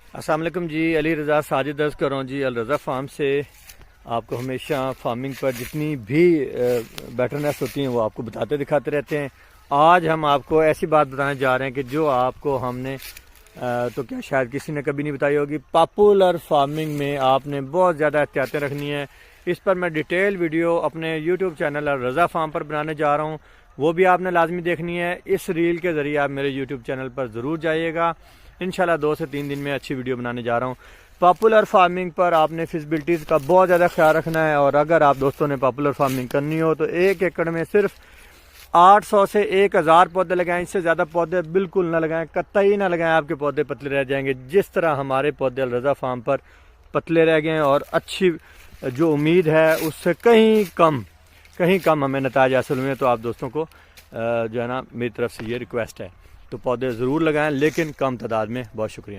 अस्सलाम वालेकुम जी। अली रज़ा साजिद दर्ज कर रहा हूँ जी अल रज़ा फार्म से। आपको हमेशा फार्मिंग पर जितनी भी बेटरनेस होती हैं वो आपको बताते दिखाते रहते हैं। आज हम आपको ऐसी बात बताने जा रहे हैं कि जो आपको हमने तो क्या शायद किसी ने कभी नहीं बताई होगी। पॉपुलर फार्मिंग में आपने बहुत ज़्यादा एहतियातें रखनी है। इस पर मैं डिटेल वीडियो अपने यूट्यूब चैनल अल रज़ा फार्म पर बनाने जा रहा हूँ, वो भी आपने लाजमी देखनी है। इस रील के ज़रिए आप मेरे यूट्यूब चैनल पर ज़रूर जाइएगा। इंशाल्लाह 2 से 3 दिन में अच्छी वीडियो बनाने जा रहा हूँ। पॉपुलर फार्मिंग पर आपने फिजिबिलिटीज़ का बहुत ज़्यादा ख्याल रखना है। और अगर आप दोस्तों ने पॉपुलर फार्मिंग करनी हो तो 1 एकड़ में सिर्फ 800 से 1000 पौधे लगाएं। इससे ज़्यादा पौधे बिल्कुल ना लगाएं, कतई ना लगाएं। आपके पौधे पतले रह जाएंगे, जिस तरह हमारे पौधे अल रज़ा फार्म पर पतले रह गए हैं। और अच्छी जो उम्मीद है उससे कहीं कम हमें नताज हासिल हुए। तो आप दोस्तों को जो है ना, मेरी तरफ से ये रिक्वेस्ट है, तो पौधे ज़रूर लगाएं, लेकिन कम तादाद में। बहुत शुक्रिया।